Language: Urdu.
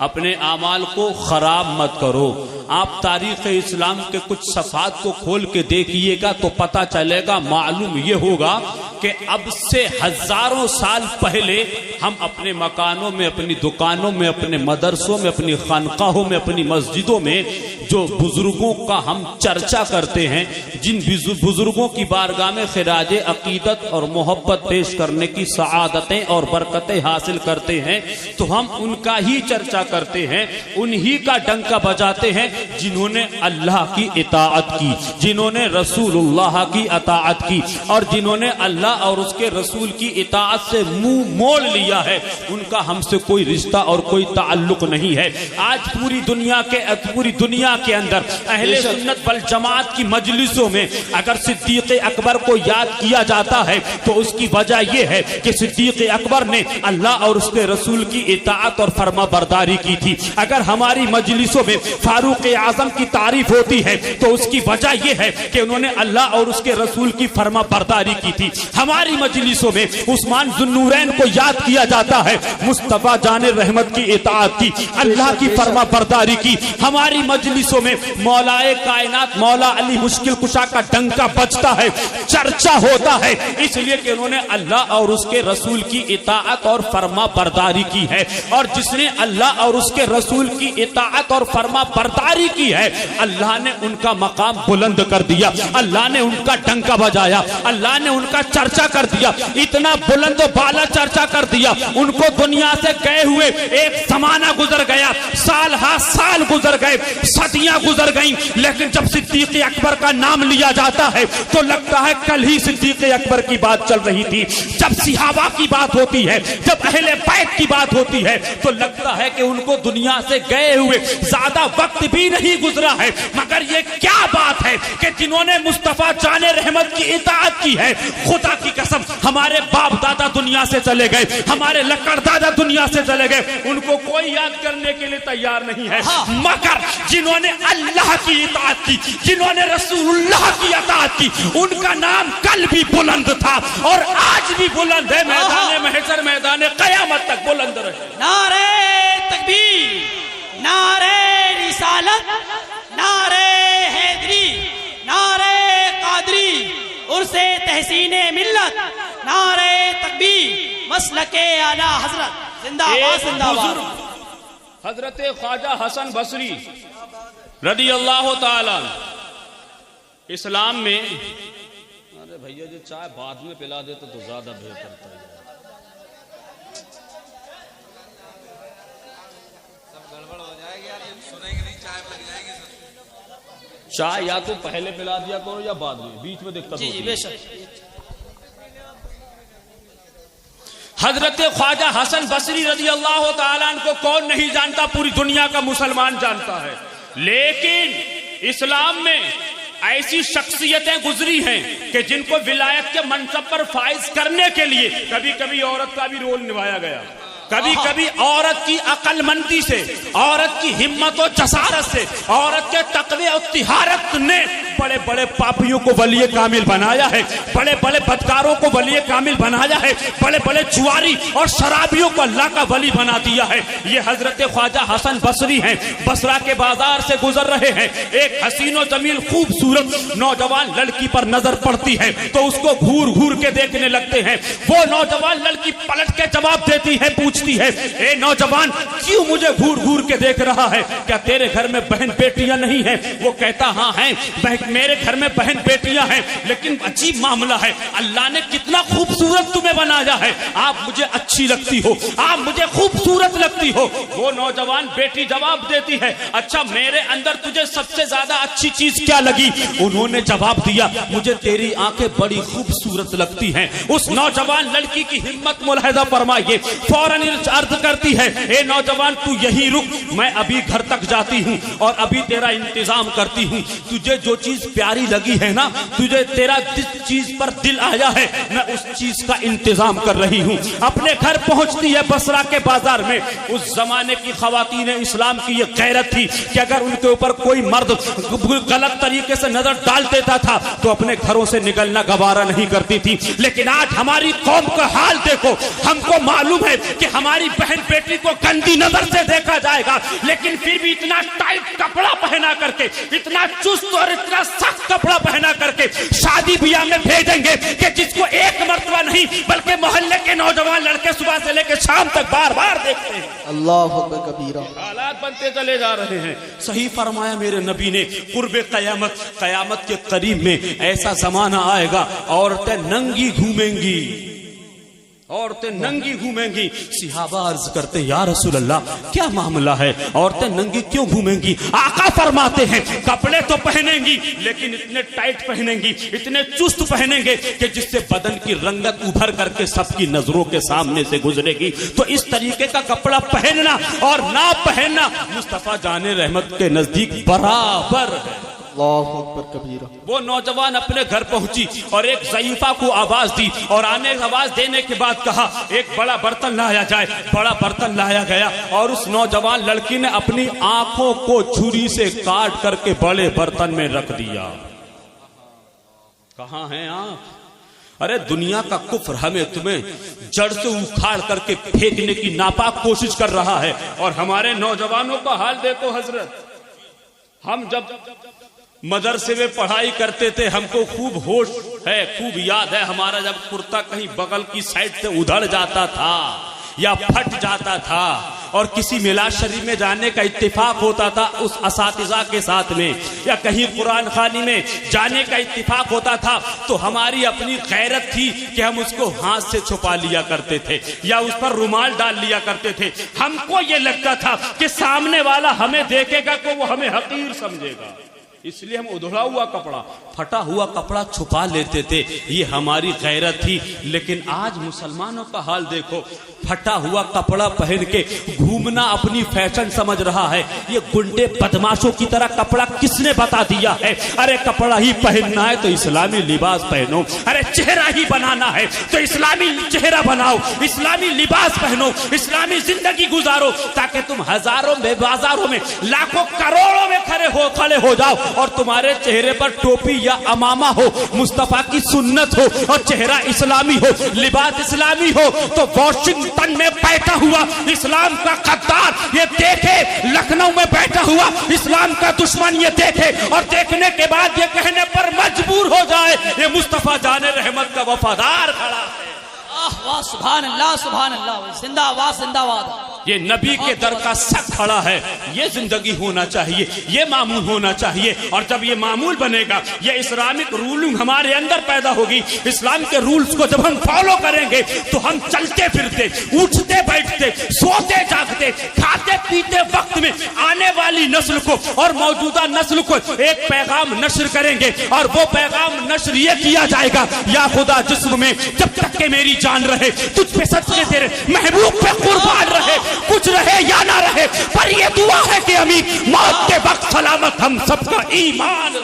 اپنے اعمال کو خراب مت کرو. آپ تاریخ اسلام کے کچھ صفحات کو کھول کے دیکھیے گا تو پتہ چلے گا, معلوم یہ ہوگا کہ اب سے ہزاروں سال پہلے ہم اپنے مکانوں میں, اپنی دکانوں میں, اپنے مدرسوں میں, اپنی خانقاہوں میں, اپنی مسجدوں میں جو بزرگوں کا ہم چرچا کرتے ہیں, جن بزرگوں کی بارگاہ میں خراج عقیدت اور محبت پیش کرنے کی سعادتیں اور برکتیں حاصل کرتے ہیں, تو ہم ان کا ہی چرچا کرتے ہیں, انہی کا ڈنکا بجاتے ہیں جنہوں نے اللہ کی اطاعت کی, جنہوں نے رسول اللہ کی اطاعت کی, اور جنہوں نے اللہ اور اس کے رسول کی اطاعت سے منہ موڑ لیا ہے. ان کا ہم سے کوئی رشتہ اور کوئی تعلق نہیں ہے. آج پوری دنیا کے اندر اہل سنت والجماعت کی مجلسوں میں اگر صدیق اکبر کو یاد کیا جاتا ہے تو اس کی وجہ یہ ہے کہ صدیق اکبر نے اللہ اور اس کے رسول کی اطاعت اور فرما برداری کی تھی. اگر ہماری مجلسوں میں فاروق اعظم کی تعریف ہوتی ہے تو اس کی وجہ یہ ہے کہ انہوں نے اللہ اور اس کے رسول کی فرما برداری کی تھی. ہماری مجلسوں میں عثمان ذو النورین کو یاد کیا جاتا ہے, مصطفیٰ جان رحمت کی اطاعت کی, اللہ کی فرما برداری کی. ہماری مجلسوں میں مولائے کائنات مولا علی مشکل کشا کا ڈنکا بجتا ہے, چرچا ہوتا ہے, اس لیے کہ انہوں نے اللہ اور اس کے رسول کی اطاعت اور فرما برداری کی ہے. اور جس نے اللہ اور اس کے رسول کی اطاعت اور فرما برداری کی ہے, اللہ نے ان کا مقام بلند کر دیا, اللہ نے ان کا ڈنکا بجایا, اللہ نے ان کا چرچا کر دیا, اتنا بلند و بالا چرچا کر دیا. ان کو دنیا سے گئے ہوئے ایک زمانہ گزر گیا, سال ہا سال گزر گئے, صدیاں گزر گئیں, لیکن جب صدیق اکبر کا نام لیا جاتا ہے تو لگتا ہے کل ہی صدیق اکبر کی بات چل رہی تھی. جب صحابہ کی بات ہوتی ہے, جب اہل بیت کی بات ہوتی ہے تو لگتا ہے کہ ان کو دنیا سے گئے ہوئے زیادہ وقت بھی نہیں گزرا ہے. مگر یہ کیا بات ہے کہ جنہوں نے مصطفیٰ جان رحمت کی اطاعت کی ہے, خدا کی قسم ہمارے باپ دادا دنیا سے چلے گئے, ہمارے لکڑ دادا دنیا سے چلے گئے, ان کو کوئی یاد کرنے کے لیے تیار نہیں ہے. مگر جنہوں نے اللہ کی اطاعت کی, جنہوں نے رسول اللہ کی اطاعت کی, ان کا نام کل بھی بلند تھا اور آج بھی بلند ہے, میدان محشر میدان قیامت تک بلند رہے. نعرہ تکبیر, نعرہ رسالت, نعرہ حیدری, نعرہ قادری, عرس تحسین ملت, نعرہ تکبیر, مسلک اعلی حضرت زندہ باد زندہ باد. حضرت خواجہ حسن بصری رضی اللہ تعالی اسلام میں, ارے بھیا جو چائے بعد میں پلا دیتے تو زیادہ بہتر تھا. چائے یا تو پہلے پلا دیا کرو یا بعد میں, بیچ میں دقت ہوتی ہے. بے شک. حضرت خواجہ حسن بصری رضی اللہ تعالیٰ عنہ کو کون نہیں جانتا, پوری دنیا کا مسلمان جانتا ہے. لیکن اسلام میں ایسی شخصیتیں گزری ہیں کہ جن کو ولایت کے منصب پر فائز کرنے کے لیے کبھی کبھی عورت کا بھی رول نبھایا گیا, کبھی کبھی عورت کی عقل مندی سے, عورت کی ہمت و جسارت سے, عورت کے تقوی اور طہارت نے بڑے بڑے پاپیوں کو ولی کامل بنایا ہے, بڑے بڑے بدکاروں کو ولی کامل بنایا ہے, بڑے بڑے جواری اور شرابیوں کو اللہ کا ولی بنا دیا ہے. یہ حضرت خواجہ حسن بصری ہیں, بصرہ کے بازار سے گزر رہے ہیں. ایک حسین و جمیل خوبصورت نوجوان لڑکی پر نظر پڑتی ہے تو اس کو گھور گھور کے دیکھنے لگتے ہیں. وہ نوجوان لڑکی پلٹ کے جواب دیتی ہے, پوچھتی ہے, اے نوجوان کیوں مجھے گھور گھور کے دیکھ رہا ہے, کیا تیرے گھر میں بہن بیٹیاں نہیں ہیں؟ وہ کہتا ہاں ہیں, میرے گھر میں بہن بیٹیاں ہیں, لیکن عجیب معاملہ ہے, اللہ نے کتنا خوبصورت تمہیں بنایا ہے, آپ مجھے اچھی لگتی ہو, آپ مجھے خوبصورت لگتی ہو. وہ نوجوان بیٹی جواب دیتی ہے, اچھا میرے اندر تجھے سب سے زیادہ اچھی چیز کیا لگی؟ انہوں نے جواب دیا, مجھے تیری آنکھیں بڑی خوبصورت لگتی ہیں. اس نوجوان لڑکی کی ہمت ملاحظہ فرمائیے, فوراً عرض کرتی ہے, اے نوجوان تو یہی رک, میں ابھی گھر تک جاتی ہوں اور ابھی تیرا انتظام کرتی ہوں, تجھے جو چیز چیز پیاری لگی ہے نا, تجھے تیرا جس چیز پر دل آیا ہے میں اس چیز کا انتظام کر رہی ہوں. اپنے گھر پہنچتی ہے بصرہ کے بازار میں. اس زمانے کی خواتین اسلام کی یہ غیرت تھی کہ اگر ان کے اوپر کوئی مرد غلط طریقے سے نظر ڈال دیتا تھا تو اپنے گھروں سے نکلنا گوارا نہیں کرتی تھی. لیکن آج ہماری قوم کا حال دیکھو. ہم کو معلوم ہے کہ ہماری بہن بیٹی کو گندی نظر سے دیکھا جائے گا, لیکن پھر بھی اتنا ٹائٹ کپڑا پہنا کر کے, اتنا چست اور اتنا سخت کپڑا پہنا کر کے شادی بیاہ میں بھیجیں گے کہ جس کو ایک مرتبہ نہیں بلکہ محلے کے نوجوان لڑکے صبح سے لے کے شام تک بار بار دیکھتے ہیں. اللہ اکبر کبیرہ. حالات بنتے چلے جا رہے ہیں. صحیح فرمایا میرے نبی نے, قرب قیامت کے قریب میں ایسا زمانہ آئے گا عورتیں ننگی گھومیں گی, عورتیں ننگی گھومیں گی. صحابہ عرض کرتے یا رسول اللہ کیا معاملہ ہے, عورتیں ننگی کیوں گھومیں گی؟ آقا فرماتے ہیں کپڑے تو پہنیں گی لیکن اتنے ٹائٹ پہنیں گی, اتنے چست پہنیں گے کہ جس سے بدن کی رنگت ابھر کر کے سب کی نظروں کے سامنے سے گزرے گی. تو اس طریقے کا کپڑا پہننا اور نہ پہننا مصطفیٰ جان رحمت کے نزدیک برابر ہے. اللہ اکبر کبیرہ. وہ نوجوان اپنے گھر پہنچی اور ایک ضعیفہ کو آواز دی, اور آواز دینے کے بعد کہا ایک بڑا برتن لایا جائے. بڑا برتن لایا گیا اور اس نوجوان لڑکی نے اپنی آنکھوں کو چھری سے کاٹ کر کے بڑے برتن میں رکھ دیا. کہاں ہیں آنکھ؟ ارے دنیا کا کفر ہمیں تمہیں جڑ سے اکھاڑ کر کے پھینکنے کی ناپاک کوشش کر رہا ہے, اور ہمارے نوجوانوں کا حال دیکھو حضرت. ہم جب مدرسے میں پڑھائی کرتے تھے ہم کو خوب ہوش ہے, خوب یاد ہے ہمارا جب کرتا کہیں بغل کی سائڈ سے ادھڑ جاتا تھا یا پھٹ جاتا تھا اور کسی میلاد شریف میں جانے کا اتفاق ہوتا تھا اس اساتذہ کے ساتھ میں, یا کہیں قرآن خوانی میں جانے کا اتفاق ہوتا تھا, تو ہماری اپنی غیرت تھی کہ ہم اس کو ہاتھ سے چھپا لیا کرتے تھے یا اس پر رومال ڈال لیا کرتے تھے. ہم کو یہ لگتا تھا کہ سامنے والا ہمیں دیکھے گا تو وہ ہمیں حقیر سمجھے گا, اس لیے ہم ادھڑا ہوا کپڑا, پھٹا ہوا کپڑا چھپا لیتے تھے. یہ ہماری غیرت تھی. لیکن آج مسلمانوں کا حال دیکھو, پھٹا ہوا کپڑا پہن کے گھومنا اپنی فیشن سمجھ رہا ہے. یہ گنڈے بدماشوں کی طرح کپڑا کس نے بتا دیا ہے؟ ارے کپڑا ہی پہننا ہے تو اسلامی لباس پہنو, ارے چہرہ ہی بنانا ہے تو اسلامی چہرہ بناؤ, اسلامی لباس پہنو, اسلامی زندگی گزارو, تاکہ تم ہزاروں میں بازاروں میں لاکھوں کروڑوں میں کھڑے ہو جاؤ اور تمہارے چہرے پر ٹوپی یا امامہ ہو, مصطفیٰ کی سنت ہو اور چہرہ اسلامی ہو, لباس اسلامی ہو. تو واشنگٹن میں بیٹھا ہوا اسلام کا غدار یہ دیکھے, لکھنؤ میں بیٹھا ہوا اسلام کا دشمن یہ دیکھے, اور دیکھنے کے بعد یہ کہنے پر مجبور ہو جائے یہ مصطفیٰ جان رحمت کا وفادار کھڑا ہے. واہ سبحان اللہ سبحان اللہ, زندہ آباد زندہ آباد. یہ نبی کے در کا سچ کھڑا ہے. یہ زندگی ہونا چاہیے, یہ معمول ہونا چاہیے. اور جب یہ معمول بنے گا, یہ اسلامک رولنگ ہمارے اندر پیدا ہوگی, اسلام کے رولز کو جب ہم فالو کریں گے تو ہم چلتے پھرتے, اٹھتے بیٹھتے, سوتے جاگتے, کھاتے پیتے وقت میں آنے والی نسل کو اور موجودہ نسل کو ایک پیغام نشر کریں گے. اور وہ پیغام نشر یہ کیا جائے گا, یا خدا جسم میں جب تک کہ میری جان رہے تجھ پہ صدقے تیرے محبوب پہ قربان رہے, کچھ رہے یا نہ رہے, پر یہ دعا ہے کہ امین موت کے وقت سلامت ہم سب کا ایمان.